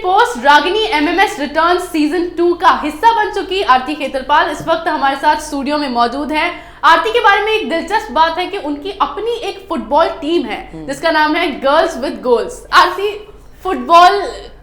Post Ragini MMS return season 2 का हिस्सा बन चुकी आरती खेतरपाल इस वक्त हमारे साथ स्टूडियो में मौजूद है। आरती के बारे में एक दिलचस्प बात है कि उनकी अपनी एक फुटबॉल टीम है जिसका नाम है girls with goals. Aarti, football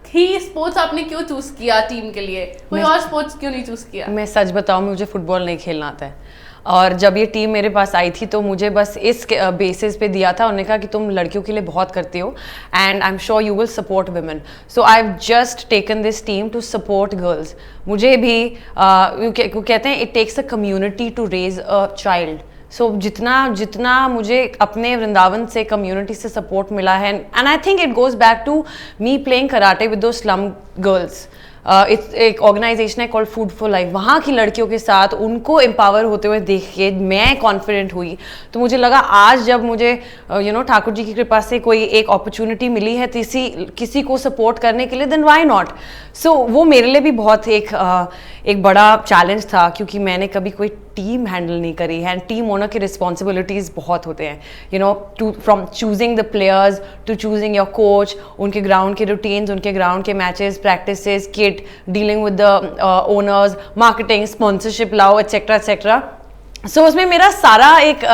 he sports आपने क्यों चूज किया टीम के लिए? कोई और स्पोर्ट्स क्यों नहीं चूज किया? मैं सच बताऊं, मुझे फुटबॉल नहीं खेलना आता है। और जब ये टीम मेरे पास आई थी तो मुझे बस इस बेसिस पे दिया था, उन्होंने कहा कि तुम लड़कियों के लिए बहुत करती हो and I am sure you will support women, so I have just taken this team to support girls. मुझे भी कहते हैं it takes a community to raise a child. So जितना मुझे अपने वृंदावन से कम्युनिटी से सपोर्ट मिला है, and I think it goes back to me playing karate with दो स्लम गर्ल्स। एक ऑर्गेनाइजेशन है कॉल्ड फूड फॉर लाइफ। वहाँ की लड़कियों के साथ उनको एम्पावर होते हुए देख के मैं कॉन्फिडेंट हुई। तो मुझे लगा आज जब मुझे ठाकुर जी की कृपा से कोई एक अपॉर्चुनिटी मिली है किसी को सपोर्ट करने के लिए, देन व्हाई नॉट। सो वो मेरे लिए भी बहुत एक बड़ा चैलेंज था, क्योंकि मैंने कभी कोई टीम हैंडल नहीं करी है। टीम ओनर की रिस्पॉन्सिबिलिटीज़ बहुत होते हैं, from choosing the players to choosing your coach, उनके ग्राउंड के रूटीन्स, उनके ग्राउंड के matches, practices, kit, dealing with the owners, marketing, sponsorship लाओ, एटसेट्रा एटसेट्रा। सो उसमें मेरा सारा एक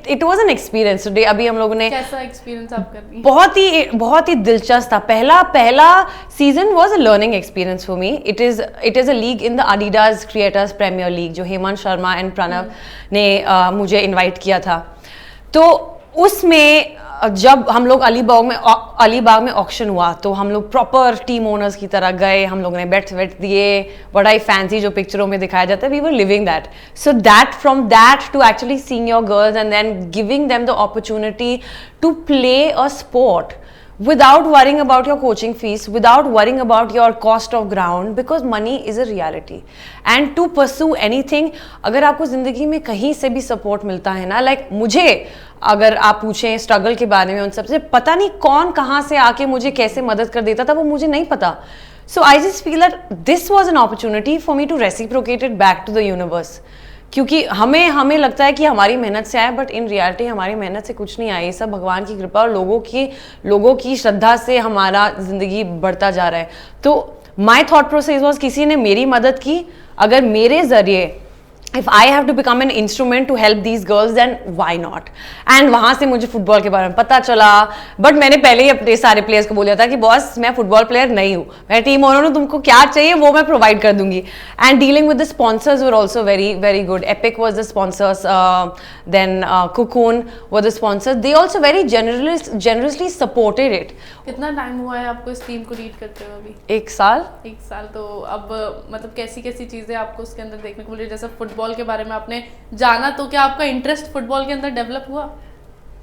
it was an experience today. अभी हम लोगों ने कैसा एक्सपीरियंस आप कर रही? बहुत ही दिलचस्प था। पहला season was a learning experience for me. It is a league in the Adidas creators premier league जो हेमंत शर्मा एंड प्रणव ने मुझे इनवाइट किया था। तो उसमें जब हम लोग अलीबाग में ऑक्शन हुआ तो हम लोग प्रॉपर टीम ओनर्स की तरह गए। हम लोगों ने बेट्स दिए, बड़ा ही फैंसी जो पिक्चरों में दिखाया जाता है, we were living that. So that from that to actually seeing your girls and then giving them the opportunity to play a sport without worrying about your coaching fees, without worrying about your cost of ground, because money is a reality. And to pursue anything, अगर आपको ज़िंदगी में कहीं से भी support मिलता है ना, लाइक मुझे अगर आप पूछें स्ट्रगल के बारे में, उन सबसे पता नहीं कौन कहाँ से आके मुझे कैसे मदद कर देता था, वो मुझे नहीं पता। So I just feel that this was an opportunity for me to reciprocate it back to the universe. क्योंकि हमें लगता है कि हमारी मेहनत से आए, बट इन रियलिटी हमारी मेहनत से कुछ नहीं आया। ये सब भगवान की कृपा और लोगों की श्रद्धा से हमारा जिंदगी बढ़ता जा रहा है। तो माई थॉट प्रोसेस वॉज, किसी ने मेरी मदद की, अगर मेरे जरिए if I have to become an instrument to help these girls, then why not. And वहाँ से मुझे फुटबॉल के बारे में पता चला, बट मैंने पहले ही अपने सारे प्लेयर्स को बोला था कि बॉस मैं फुटबॉल प्लेयर नहीं हूँ, मैं टीम ओनर हूँ, तुमको क्या चाहिए वो मैं प्रोवाइड कर दूंगी। And dealing with the sponsors were also very very good. Epic was the sponsors, then Cocoon were the sponsors. They also very generously supported it. कितना टाइम हुआ है आपको इस टीम को लीड करते हुए अभी? एक साल। तो अब मतलब कैसी चीजें आपको उसके अंदर देखने को मिली? जैसे फुटबॉल के बारे में आपने जाना, तो क्या आपका इंटरेस्ट फुटबॉल के अंदर डेवलप हुआ?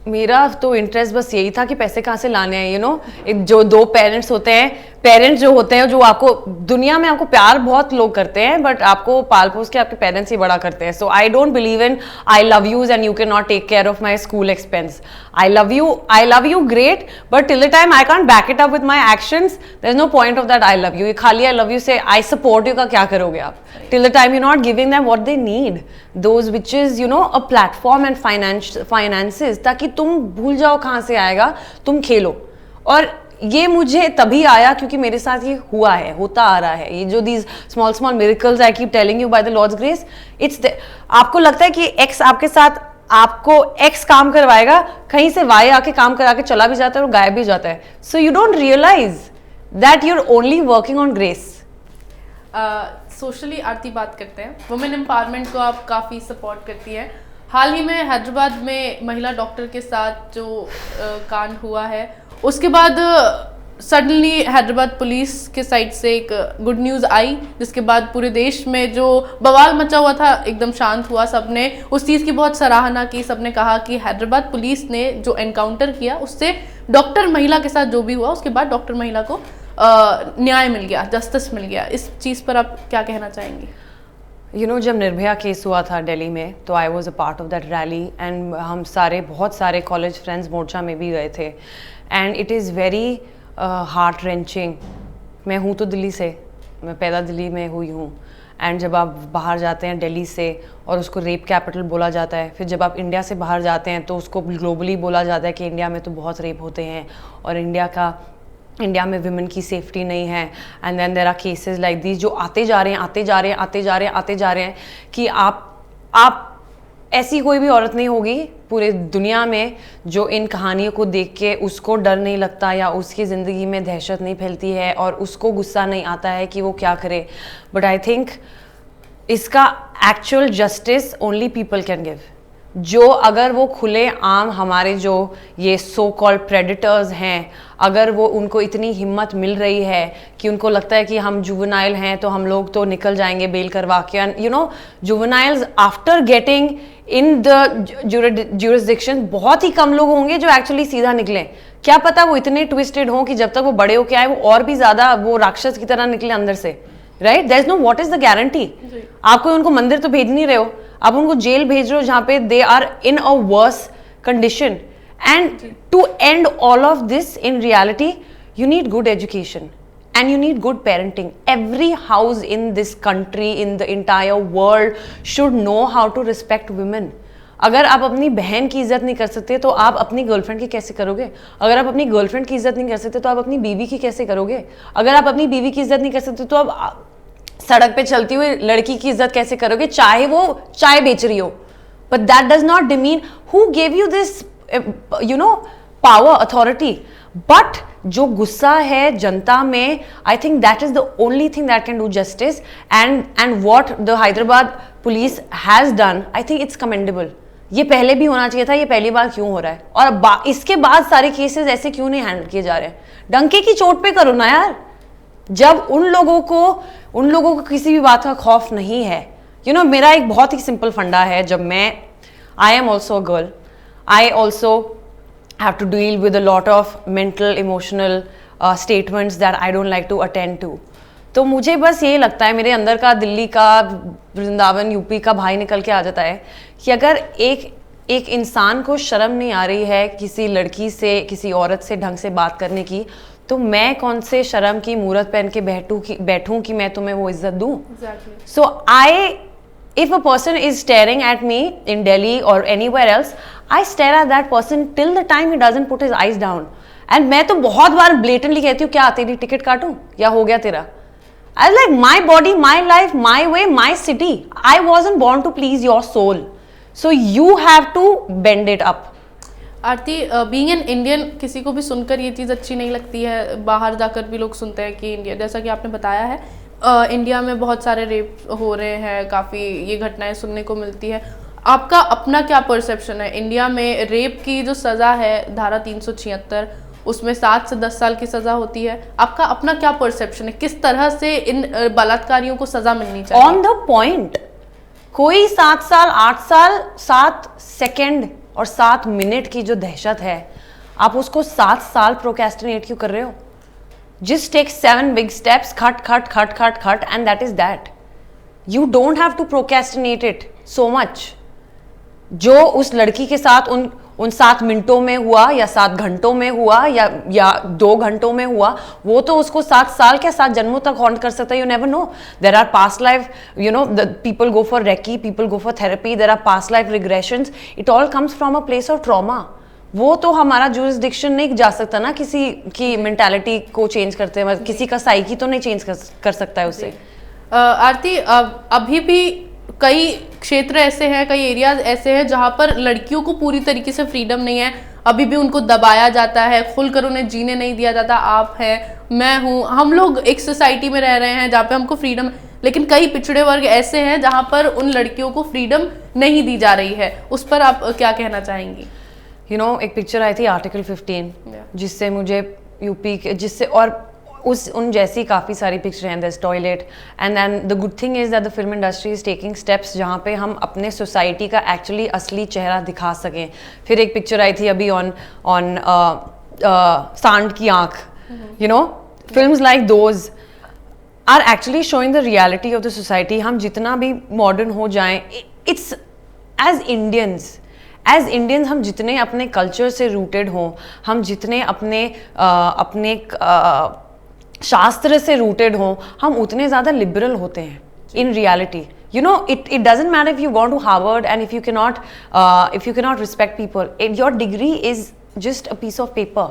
मेरा तो इंटरेस्ट बस यही था कि पैसे कहाँ से लाने हैं। जो दो पेरेंट्स जो होते हैं जो आपको दुनिया में आपको प्यार बहुत लोग करते हैं, बट आपको पाल पोस के आपके पेरेंट्स ही बड़ा करते हैं। So I don't believe in I love yous and you can not take care of my school expense. I love you great, but till the time I can't back it up with my actions, there is no point of that I love you. खाली I love you से I support you का क्या करोगे आप? Till the time you not giving them what they need, those which is a platform and finances, ताकि तुम भूल जाओ कहाँ से आएगा, तुम खेलो। और ये मुझे तभी आया क्योंकि मेरे साथ ये होता आ रहा है। ये जो these small miracles I keep telling you by the Lord's grace, आपको लगता है कि एक्स आपके साथ आपको एक्स काम करवाएगा, कहीं से वाई आके काम करा के चला भी जाता है और गायब भी जाता है। So you don't realise that you are only working on grace. Socially Aarti बात करते हैं, वुमेन एम्पावरमेंट को आप काफ़ी सपोर्ट करती हैं। हाल ही में हैदराबाद में महिला डॉक्टर के साथ जो कांड हुआ है, उसके बाद सडनली हैदराबाद पुलिस के साइड से एक गुड न्यूज़ आई, जिसके बाद पूरे देश में जो बवाल मचा हुआ था एकदम शांत हुआ। सबने उस चीज़ की बहुत सराहना की। सबने कहा कि हैदराबाद पुलिस ने जो एनकाउंटर किया उससे डॉक्टर महिला के साथ जो भी हुआ, उसके बाद डॉक्टर महिला को न्याय मिल गया, जस्टिस मिल गया। इस चीज़ पर आप क्या कहना चाहेंगी? जब निर्भया केस हुआ था दिल्ली में, तो I was a part of that rally and हम बहुत सारे कॉलेज फ्रेंड्स मोर्चा में भी गए थे। And it is very heart wrenching. मैं हूँ तो दिल्ली से, मैं पैदा दिल्ली में हुई हूँ। एंड जब आप बाहर जाते हैं दिल्ली से और उसको रेप कैपिटल बोला जाता है, फिर जब आप इंडिया से बाहर जाते हैं तो उसको ग्लोबली बोला जाता है कि इंडिया में तो बहुत रेप होते हैं और इंडिया का इंडिया में विमेन की सेफ्टी नहीं है, and then there are cases like this जो आते जा रहे हैं कि आप ऐसी कोई भी औरत नहीं होगी पूरे दुनिया में जो इन कहानियों को देख के उसको डर नहीं लगता या उसकी ज़िंदगी में दहशत नहीं फैलती है और उसको गुस्सा नहीं आता है कि वो क्या करे. बट आई थिंक इसका actual justice only people can give. जो अगर वो खुले आम हमारे जो ये सो कॉल्ड प्रेडिटर्स हैं, अगर वो उनको इतनी हिम्मत मिल रही है कि उनको लगता है कि हम जुवेनाइल हैं तो हम लोग तो निकल जाएंगे बेल करवा के, and you know juveniles after getting in the jurisdiction बहुत ही कम लोग होंगे जो एक्चुअली सीधा निकले. क्या पता वो इतने ट्विस्टेड हों कि जब तक वो बड़े होके आए वो और भी ज्यादा वो राक्षस की तरह निकले अंदर से. Right, there is no what is the guarantee. आप कोई उनको मंदिर तो भेज नहीं रहे हो, आप उनको जेल भेज रहे हो जहां पे they are in a worse condition. And to end all of this in reality you need good education and you need good parenting. Every house in this country, in the entire world should know how to respect women. अगर आप अपनी बहन की इज्जत नहीं कर सकते तो आप अपनी गर्लफ्रेंड की कैसे करोगे? अगर आप अपनी गर्लफ्रेंड की इज्जत नहीं कर सकते तो आप अपनी बीवी की कैसे करोगे? अगर आप अपनी बीवी की इज्जत नहीं कर सकते तो आप सड़क पे चलती हुई लड़की की इज्जत कैसे करोगे, चाहे वो चाय बेच रही हो? But that does not demean who gave you this, you know, power, authority. But जो गुस्सा है जनता में, I think that is the only thing that can do justice. And what the Hyderabad police has done, I think it's commendable. ये पहले भी होना चाहिए था, ये पहली बार क्यों हो रहा है? और इसके बाद सारे केसेस ऐसे क्यों नहीं हैंडल किए जा रहे हैं? डंके की चोट पे करो ना यार. जब उन लोगों को किसी भी बात का खौफ नहीं है. यू नो, मेरा एक बहुत ही सिंपल फंडा है. जब मैं I am also a girl, I also have to deal with a lot of mental, emotional statements that I don't like to attend to. तो मुझे बस यही लगता है, मेरे अंदर का दिल्ली का, वृंदावन यूपी का भाई निकल के आ जाता है कि अगर एक इंसान को शर्म नहीं आ रही है किसी लड़की से, किसी औरत से ढंग से बात करने की, तो मैं कौन से शर्म की मूरत पहन के बैठूं कि मैं तुम्हें वो इज्जत दूं. सो if a person is staring at me in Delhi or anywhere else, I stare at that person till the time he doesn't put his eyes down. And मैं तो बहुत बार blatantly कहती हूँ, क्या तेरी टिकट काटूं या हो गया तेरा? I like my body, my life, my way, my city. I wasn't born to please your soul. So you have to bend it up. Aarti, being an Indian किसी को भी सुनकर ये चीज़ अच्छी नहीं लगती है. बाहर जाकर भी लोग सुनते हैं कि इंडिया, जैसा कि आपने बताया है, इंडिया में बहुत सारे रेप हो रहे हैं, काफ़ी ये घटनाएं सुनने को मिलती है. आपका अपना क्या परसेप्शन है? इंडिया में रेप की जो सज़ा है धारा 376, उसमें 7 से 10 साल की सज़ा होती है. आपका अपना क्या परसेप्शन है? किस तरह से इन बलात्कारियों को सज़ा मिलनी चाहिए? On the point. कोई 7 साल, 8 साल, 7 सेकेंड और 7 मिनट की जो दहशत है, आप उसको 7 साल प्रोक्रेस्टिनेट क्यों कर रहे हो? Just take 7 big steps, cut, and that is that. You don't have to procrastinate it so much. जो उस लड़की के साथ उन 7 मिनटों में हुआ या 7 घंटों में हुआ या 2 घंटों में हुआ, वो तो उसको 7 साल क्या 7 जन्मों तक हॉन्ट कर सकता है. You never know. There are past life, you know, the people go for Reiki, people go for therapy. There are past life regressions. It all comes from a place of trauma. वो तो हमारा jurisdiction नहीं जा सकता ना किसी की mentality को चेंज करते हैं, किसी का साइकी तो नहीं चेंज कर सकता है उससे. आरती, अभी भी कई क्षेत्र ऐसे हैं, कई एरियाज ऐसे हैं जहाँ पर लड़कियों को पूरी तरीके से फ्रीडम नहीं है. अभी भी उनको दबाया जाता है, खुलकर उन्हें जीने नहीं दिया जाता. आप हैं, मैं हूँ, हम लोग एक सोसाइटी में रह रहे हैं जहाँ पे हमको फ्रीडम, लेकिन कई पिछड़े वर्ग ऐसे हैं जहाँ पर उन लड़कियों को फ्रीडम नहीं दी जा रही है. उस पर आप क्या कहना चाहेंगी? You know, एक पिक्चर आई थी आर्टिकल 15, जिससे मुझे यूपी के, जिससे और उन जैसी काफ़ी सारी पिक्चर हैं. This toilet and then the good thing is that the film industry is taking steps जहाँ पे हम अपने सोसाइटी का एक्चुअली असली चेहरा दिखा सकें. फिर एक पिक्चर आई थी अभी on Saand Ki Aankh. You know, films like those are actually showing the reality of the society. हम जितना भी मॉडर्न हो जाएं, इट्स एज इंडियंस हम जितने अपने कल्चर से रूटेड हों, हम जितने अपने शास्त्र से रूटेड हों, हम उतने ज़्यादा लिबरल होते हैं in reality. You know, it doesn't matter if you've gone to Harvard and if you cannot respect people. Your degree is just a piece of paper.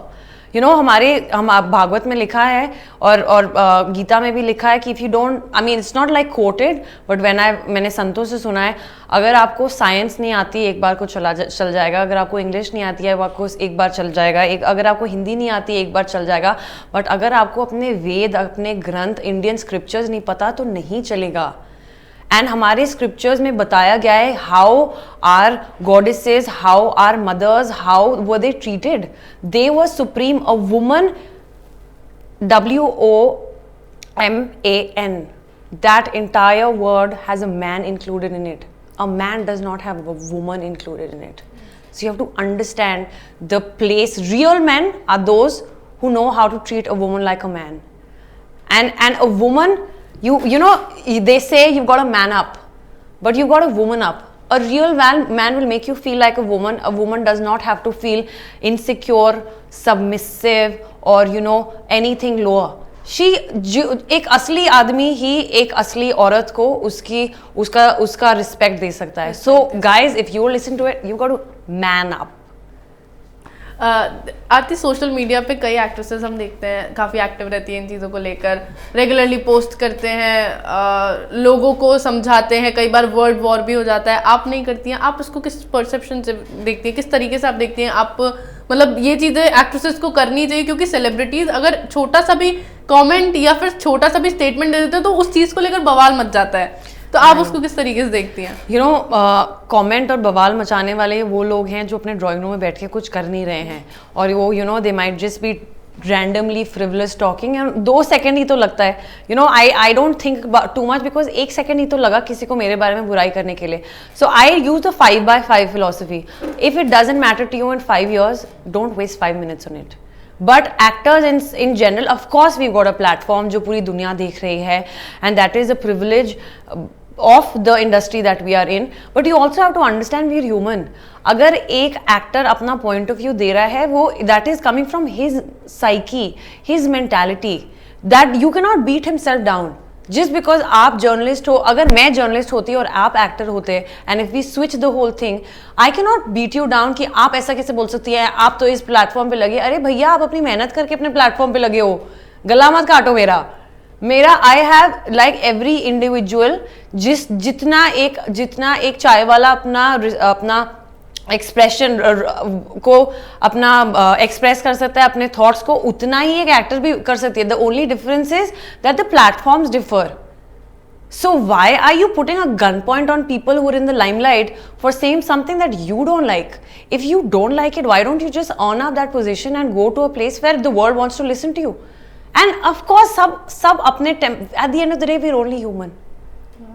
हम भागवत में लिखा है और गीता में भी लिखा है कि if you don't, I mean it's not like coated, but मैंने संतों से सुना है, अगर आपको साइंस नहीं आती एक बार को चल जाएगा, अगर आपको इंग्लिश नहीं आती है आपको एक बार चल जाएगा, अगर आपको हिंदी नहीं आती एक बार चल जाएगा, बट अगर आपको अपने वेद, अपने ग्रंथ, इंडियन स्क्रिप्चर्स नहीं पता तो नहीं चलेगा। एंड हमारे स्क्रिप्चर्स में बताया गया है how are goddesses, how are mothers, how were they treated, they were supreme, a woman, WOMAN, that entire word has a man included in it. A man does not have a woman included in it. So you have to understand the place. Real men are those who know how to treat a woman like a man. And a woman, you know, they say you've got to man up, but you've got a woman up. A real man will make you feel like a woman. A woman does not have to feel insecure, submissive, or anything lower. एक असली आदमी ही एक असली औरत को उसका respect दे सकता है. So guys, if you listen to it, you got to man up. Aarti, social media पे कई एक्ट्रेसेस हम देखते हैं काफ़ी एक्टिव रहती हैं इन चीज़ों को लेकर, रेगुलरली पोस्ट करते हैं, लोगों को समझाते हैं, कई बार वर्ड वॉर भी हो जाता है. आप नहीं करती हैं, आप उसको किस परसेप्शन से देखती हैं, किस तरीके से आप देखती हैं? आप मतलब ये चीज़ें एक्ट्रेसेस को करनी चाहिए, क्योंकि सेलिब्रिटीज़ अगर छोटा सा भी कमेंट या फिर छोटा सा भी स्टेटमेंट दे देते हैं तो उस चीज़ को लेकर बवाल मच जाता है. तो आप उसको किस तरीके से देखती हैं? कमेंट और बवाल मचाने वाले वो लोग हैं जो अपने ड्राइंग रूम में बैठ के कुछ कर नहीं रहे हैं, और वो they might just be randomly frivolous talking. 2 second ही तो लगता है. I don't think too much, because 1 second ही तो लगा किसी को मेरे बारे में बुराई करने के लिए. So I use the 5x5 philosophy. If it doesn't matter to you in 5 years, don't waste 5 minutes on it. But actors in general, of course we've got a platform जो पूरी दुनिया देख रही है, and that is a privilege of the industry that we are in. But you also have to understand we are human. अगर एक actor अपना point of view दे रहा है, वो that is coming from his psyche, his mentality, that you cannot beat himself down. Just because आप journalist हो, अगर मैं जर्नलिस्ट होती और आप एक्टर होते, and if we switch the whole thing, I can not beat you down कि आप ऐसा कैसे बोल सकती हैं, आप तो इस प्लेटफॉर्म पे लगे. अरे भैया, आप अपनी मेहनत करके अपने प्लेटफॉर्म पे लगे हो, गला मत काटो मेरा. I have like every individual, जितना एक चाय वाला अपना एक्सप्रेशन को अपना एक्सप्रेस कर सकता है, अपने थॉट्स को, उतना ही एक एक्टर भी कर सकती है. The only difference is that the platforms differ. So why are you putting a gunpoint on people who are in the limelight for saying something that you don't like? If you don't like it, why don't you just earn up that position and go to a place where the world wants to listen to you? And of course, sab apne at the end of the day, we're only human.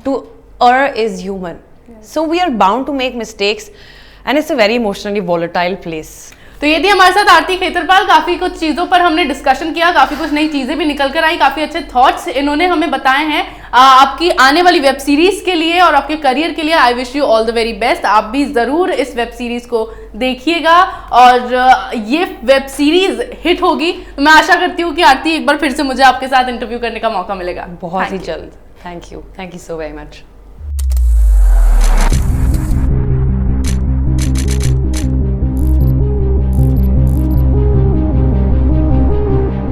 To err is human. So we are bound to make mistakes. And it's a very emotionally volatile place. तो ये थी हमारे साथ आरती खेतरपाल. काफ़ी कुछ चीज़ों पर हमने डिस्कशन किया, काफ़ी कुछ नई चीज़ें भी निकल कर आई, काफ़ी अच्छे थॉट्स इन्होंने हमें बताए हैं आपकी आने वाली वेब सीरीज़ के लिए और आपके करियर के लिए. I wish you all the very best. आप भी ज़रूर इस वेब सीरीज़ को देखिएगा और ये वेब सीरीज़ हिट होगी. मैं आशा करती हूँ कि आरती, एक बार फिर से मुझे आपके साथ इंटरव्यू करने का मौका मिलेगा बहुत ही जल्द. Thank you so very much.